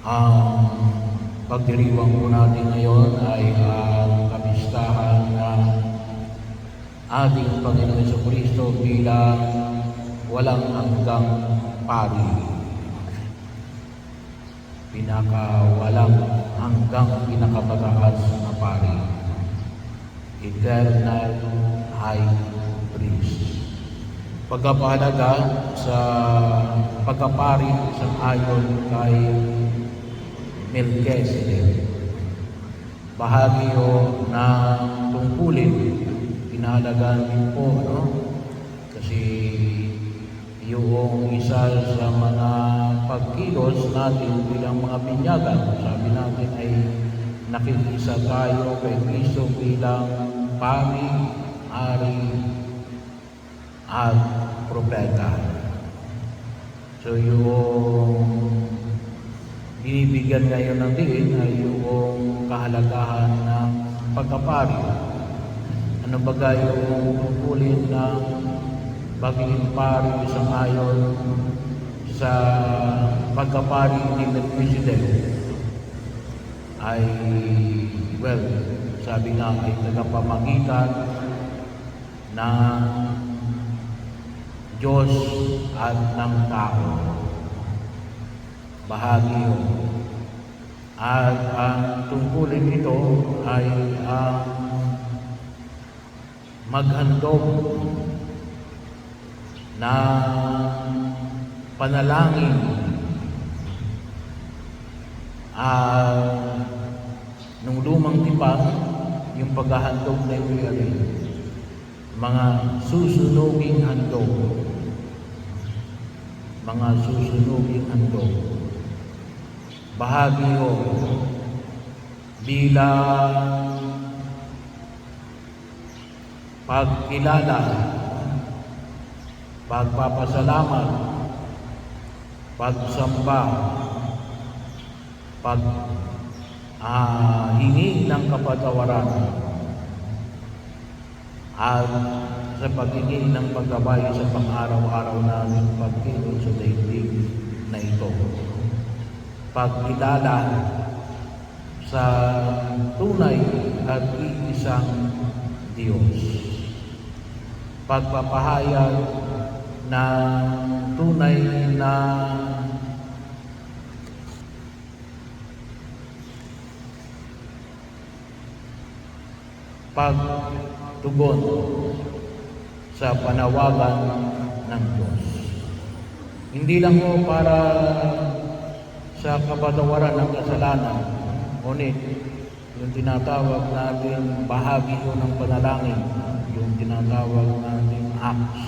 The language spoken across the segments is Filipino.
Ang pagdiriwang po natin ngayon ay ang kapistahan ng ating Panginoon Jesucristo bilang walang hanggang pari. Walang hanggang pinakamataas na pari. Eternal High Priest. Pagkapahalaga sa pagkapari sa ayon kay Melchizedek. Bahagi o ng tungkulin, pinahalagaan din po, no? Kasi yung isa sa mga pagkilos natin bilang mga binyagan, sabi natin ay nakikisa tayo kay Kristo bilang pari, ari, at propeta. So yung binibigyan ngayon ng diin ay yung kahalagahan ng pagkapari. Ano ba yung tungkulin ng pagiging pari sa ayon sa pagkapari ni Melchizedek ay, well, sabi nga ay tagapamagitan ng Diyos at ng tao. Bahagi yun. At ang tungkulin nito ay ang maghandog na panalangin nung lumang tipan, yung paghahandog na ito mga susunuging handog. Mga susunuging handog. Bahagi yun bilang pagkilala, pagpapasalamat, pagsamba, hingi ng kapatawaran, at sa paghingi ng paggabay sa pang-araw-araw namin pagkilos sa daigdig na ito. Pagkilala sa tunay at iisang Diyos. Pagpapahayag ng tunay na pagtugon sa panawagan ng Diyos. Hindi lang po para sa kapatawaran ng kasalanan, ngunit yung tinatawag natin bahagi ko ng panalangin, yung tinatawag natin acts.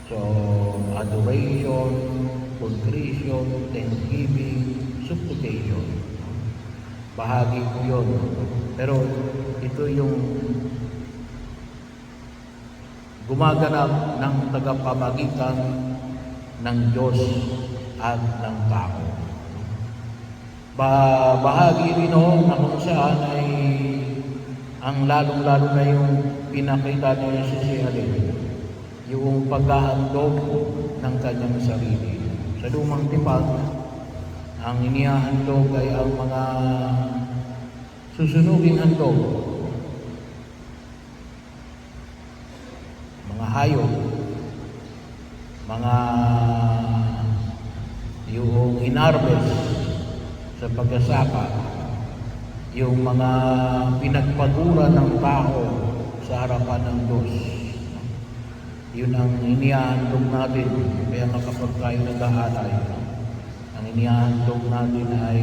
So, adoration, contrition, thanksgiving, supplication. Bahagi ko yun. Pero ito yung gumaganap ng tagapamagitan ng Diyos at ng tao. Bahagi rin na kung saan ay ang lalong-lalo na yung pinakita ni Jesus yung paghahandog ng kanyang sarili. Sa lumang tipan, ang inihahandog ay ang mga susunuging handog, mga hayop, mga yung inarbes sa pagsasaka, yung mga pinagpagura ng tao sa harapan ng Diyos. Yun ang inihahandog natin. Kaya kapag tayo nag-aalay, ang inihahandog natin ay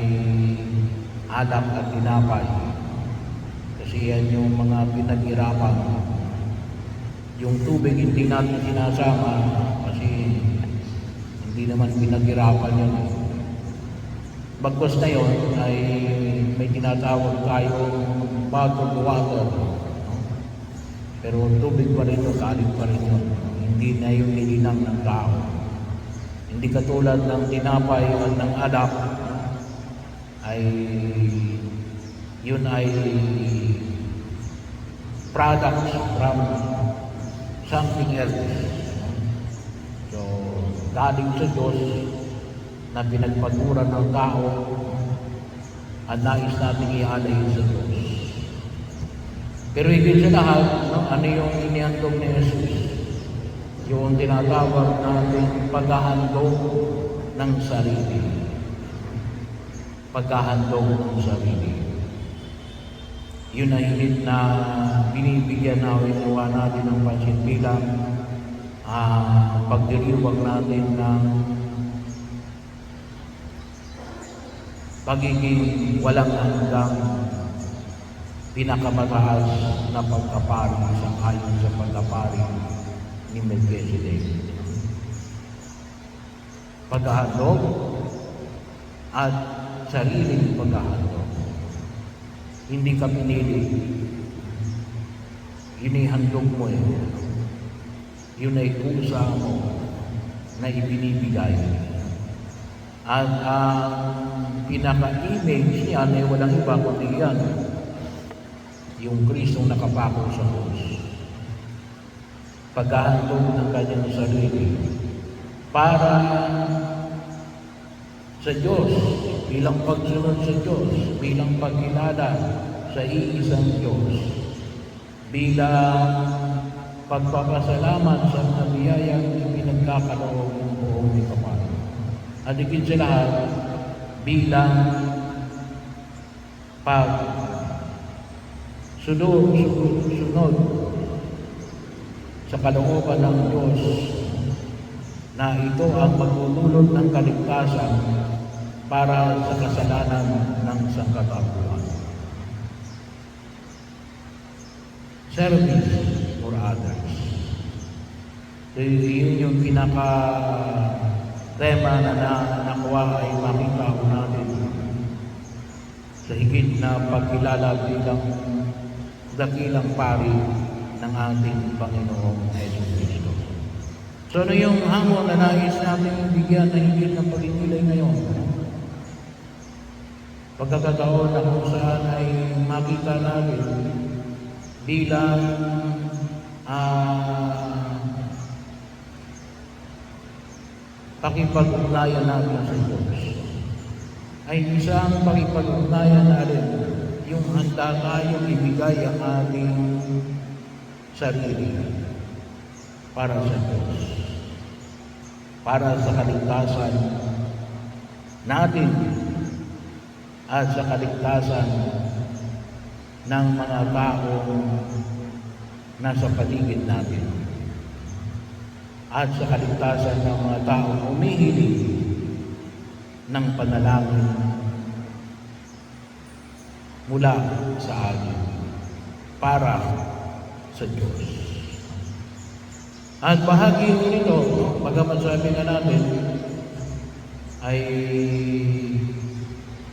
alak at tinapay. Kasi yan yung mga pinaghirapan. Yung tubig hindi natin sinasama kasi hindi naman pinaghirapan yun. Bagkos na yun ay may tinatawag tayong bottled water. Pero tubig pa rin yun, kalit pa rin yun. Hindi na yung nilinang ng tao. Hindi katulad ng tinapay at ng alak ay yun ay products from something else. So, galing sa Diyos na pinagpaguran ng tao at nais nating ialay sa Diyos. Pero higit sa lahat, ano yung inihandog ni Jesus? Yung tinatawag natin paghahandog ng sarili. Paghahandog ng sarili. Yun ay higit na binibigyan natin ng pansin bilang pagdiriwang natin ng pagiging walang hanggang pinakamataas na pagkapari ayon sa pagkapari ni Melchizedek. Paghahandog at sariling paghahandog. Hindi ka pinili. Yun ay handog mo eh. Yun ay kusa mo na ibinibigay. At ang pinaka-image niyan ay walang iba kundi yan. Yung Kristong nakapako sa krus. Paghahandog ng kanyang sarili para sa Diyos, bilang pagsunod sa Diyos, bilang pagkilala sa iisang Diyos, bilang pagpapasalamat sa mga biyayang ipinagkakaloob ng buong may kapal. At higit sa lahat, bilang sunod sa kalooban ng Diyos na ito ang magdudulot ng kaligtasan para sa kasalanan ng sangkatauhan. Service for others. So, yun yung pinaka-tema na nakuha ay makita ko natin sa higit na pagkilala bilang dakilang pari ng ating Panginoong Jesucristo. So ano yung hamon na nais natin bigyan na higit ng pagkilay ngayon? Pagkakataon na kung saan ay makita natin bilang pakipag-ugnayan natin sa Diyos ay isang pakipag-ugnayan natin yung handa tayong ibigay ang ating sarili para sa Diyos, para sa kaligtasan natin at sa kaligtasan ng mga taong nasa paligid natin at sa kaligtasan ng mga taong humihiling ng panalangin mula sa atin para sa Diyos. At bahagi nito, bagamat sabi nga natin, ay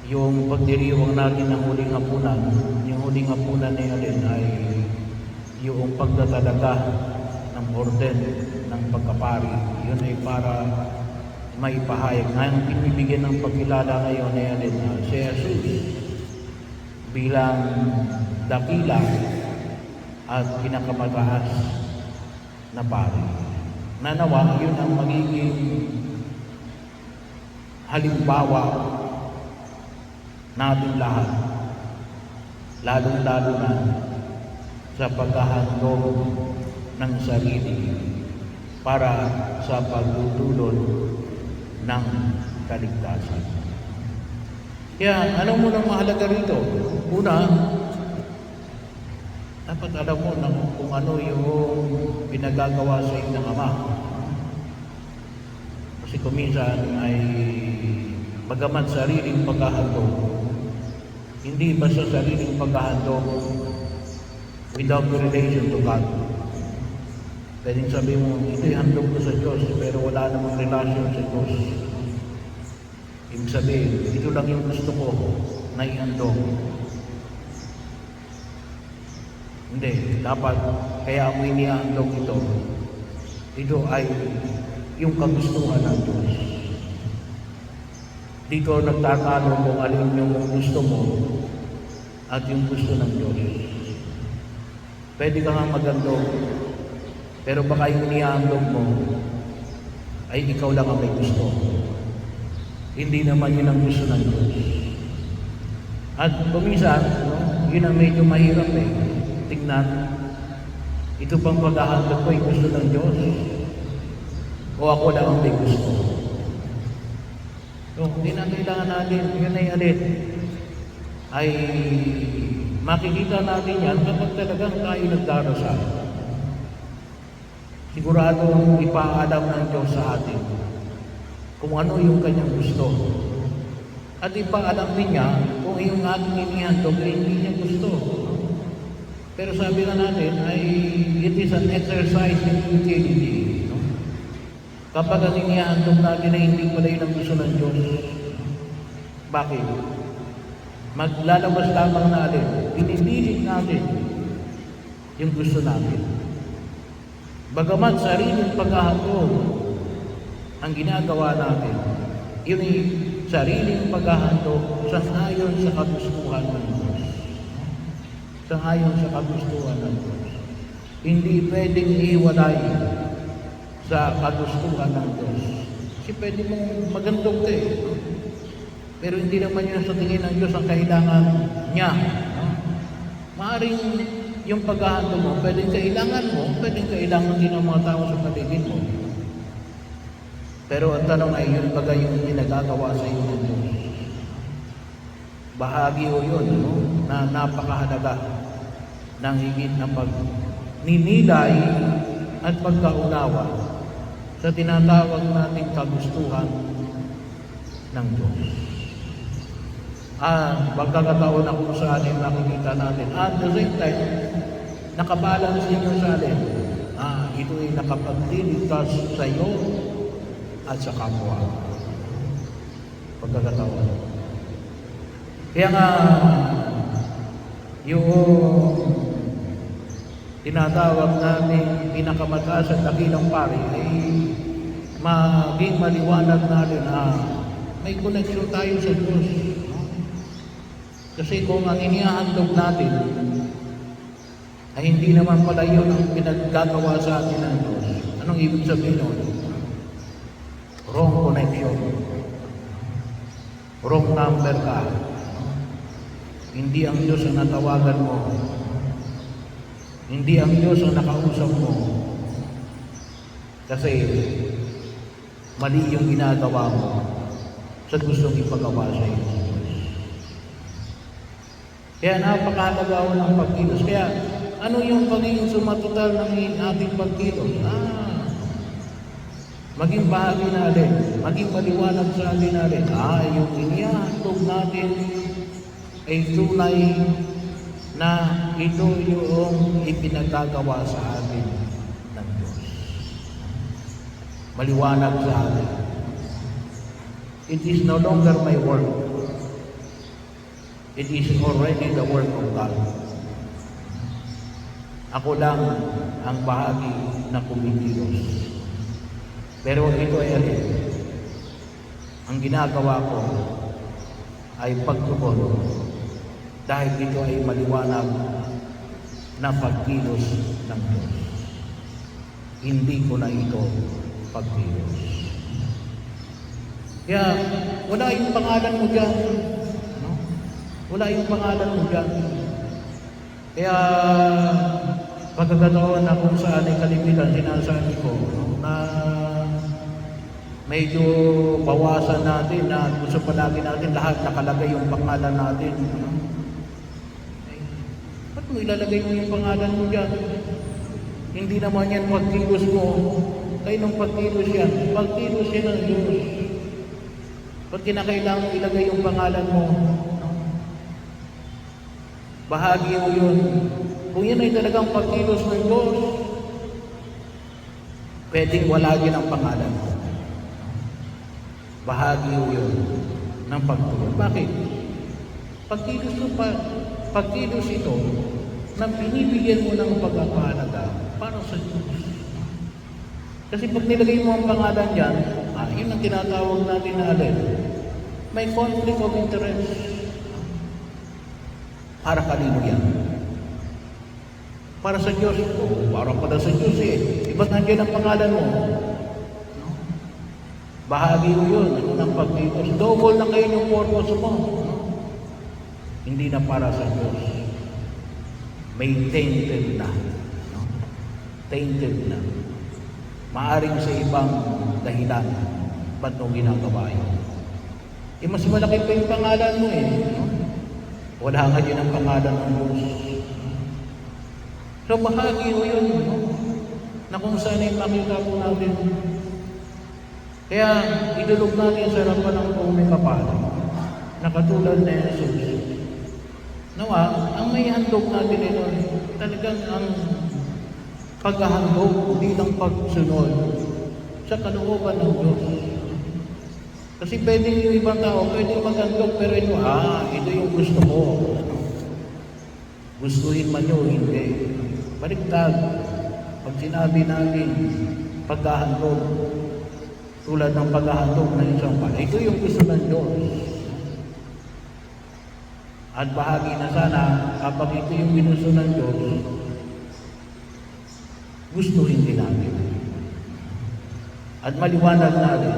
yung pagdiriwang natin ng huling hapunan. Yung huling hapunan na yun ay yung pagtatalaga ng orden ng pagkapari. Yun ay para maipahayag. Ngayon, pinibigyan ng pagkilala ngayon na yun si Jesus bilang dakila at pinakamataas na pari. Nanawa, yun ang magiging halimbawa natin lahat, lalong-lalo na sa paghahandog ng sarili para sa pagdudulot ng kaligtasan. Kaya, ano mo nang mahalaga rito? Una, dapat alam mo kung ano yung pinagagawa sa inyong Ama. Kasi kuminsan ay bagamat sariling paghahandog, hindi basta sariling paghahandog without relation to God. Pwedeng sabihin mo, ito'y handog ko sa Diyos, pero wala namang relasyon sa Diyos. Ibig sabihin, ito lang yung gusto ko na ihandog. Hindi, dapat, kaya mo inihandog ito ay yung kagustuhan ng Diyos. Dito nagtatalo kung alin yung gusto mo at yung gusto ng Diyos. Pwede ka nga magandog, pero baka yung inihandog mo ay ikaw lang ang may gusto. Hindi naman yun ang gusto ng Diyos. At kuminsan, yun ang medyo mahirap tingnan. Ito pang paghahandog ko ay gusto ng Diyos o ako lang ang may gusto. So, kailangan natin, yun ay makikita natin yan kapag talagang tayo nagdarasal. Siguradong ipaalam ng Diyos sa atin kung ano yung kanyang gusto. At ipaalam din niya kung yung ating inihandog ay hindi niya gusto. Pero sabi na natin ay it is an exercise in utility. No? Kapag ang inihandog natin ay hindi pala yun ang gusto ng Diyos. Bakit? Maglalabas lamang natin, pinipilit natin yung gusto natin. Bagamat sariling paghahandog ang ginagawa natin, yun ay sariling paghahandog sangayon sa kagustuhan ng Diyos. Sangayon sa kagustuhan ng Diyos. Hindi pwedeng iwalay sa kagustuhan ng Diyos. Kasi pwede mong magandog ka pero hindi naman yun sa tingin ng Diyos ang kailangan niya. Maaring yung paghahandog mo, pwedeng kailangan mo, pwedeng kailangan din ng mga tao sa paligid mo. Pero ang tanong ay yun bagay yung ginagagawa sa iyo ng Diyos. Bahagi o yun, na napakahalaga ng higit na pagninilay at pagkaunawa sa tinatawag nating kagustuhan ng Diyos. Pagkakataon na kung saan ay makikita natin. At the same time, nakabalance din yung sa atin. Ito ay nakapagtilitas sa iyo at sa kapwa. Pagkakataon. Kaya nga, yung tinatawag namin pinakamataas at dakilang pari ay maging maliwanag natin may koneksyon tayo sa Diyos. Kasi kung ang inihahandog natin ay hindi naman pala yun ang pinaggagawa sa atin ng Diyos. Anong ibig sabihin nun? Wrong connection. Wrong number ka. Hindi ang Diyos ang natawagan mo. Hindi ang Diyos ang nakausap mo. Kasi mali yung ginagawa mo sa gustong ipagawa sa iyo. Kaya napakahalaga ng pagkilos. Kaya ano yung pagiging sumatotal ng ating pagkilos? Maging bahagi natin, maging maliwanag sa atin natin. Yung inihahandog natin ay tunay na ito yung ipinagagawa sa atin ng Diyos. Maliwanag sa atin. It is no longer my work. It is already the work of God. Ako lang ang bahagi na kumikilos. Pero ito ay ang ginagawa ko ay pagtugon dahil ito ay maliwanag na pagkilos ng Diyos. Hindi ko na ito pagkilos. Kaya wala yung pangalan mo dyan. Wala yung pangalan mo dyan. Kaya pagkakataon na kung saan ay kalimitan, sinasabi ko na medyo bawasan natin na gusto palagi natin lahat nakalagay yung pangalan natin. Ba't mo ilalagay mo yung pangalan mo dyan? Hindi naman yan pagkilos mo. Kayo nung pagkilos yan. Pagkilos yan ng Diyos. Ba't kinakailangan mo ilagay yung pangalan mo? Bahagi mo yun. Kung yun ay talagang pagkilos ng Diyos, pwedeng wala din ang pangalan mo. Bahagi mo yun ng pagkilos. Bakit? Pagkilos ito na binibigyan mo ng pagpapahalaga para sa Diyos. Kasi pag nilagay mo ang pangalan dyan, yun ang tinatawag natin na may conflict of interest. Para kanino yan? Para sa Diyos. Para pala sa Diyos Ba't nandiyan ang pangalan mo? Bahagi mo yun, ng pagkitos. Double na kayo yung purpose mo. Hindi na para sa Diyos. May tainted na. No? Tainted na. Maaring sa ibang dahilan. Ba't mo ginagawa yun? Mas malaki pa yung pangalan mo eh. No? Wala nga yun ang pangalan ng Diyos. So bahagi mo yun. No? Na kung saan ay makita po natin. Kaya idulog natin sa harapan ng Panginoon kapala na katulad na Jesus. Nawa, ang may handog natin ito, talagang ang paghahandog bilang pagsunod sa kalooban ng Diyos. Kasi pwede yung ibang tao, pwede maghandog, pero ito yung gusto ko. Gustuhin man nyo, hindi. Baliktad. Pag sinabi natin, paghahandog, tulad ng paghahandog ng isang pala, ito yung gusto ng Diyos. At bahagi na sana, kapag ito yung ginusto ng Diyos, gustuhin din natin. At maliwanag natin,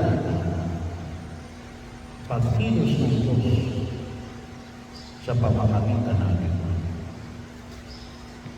pagkilos ng Diyos sa pamamagitan natin.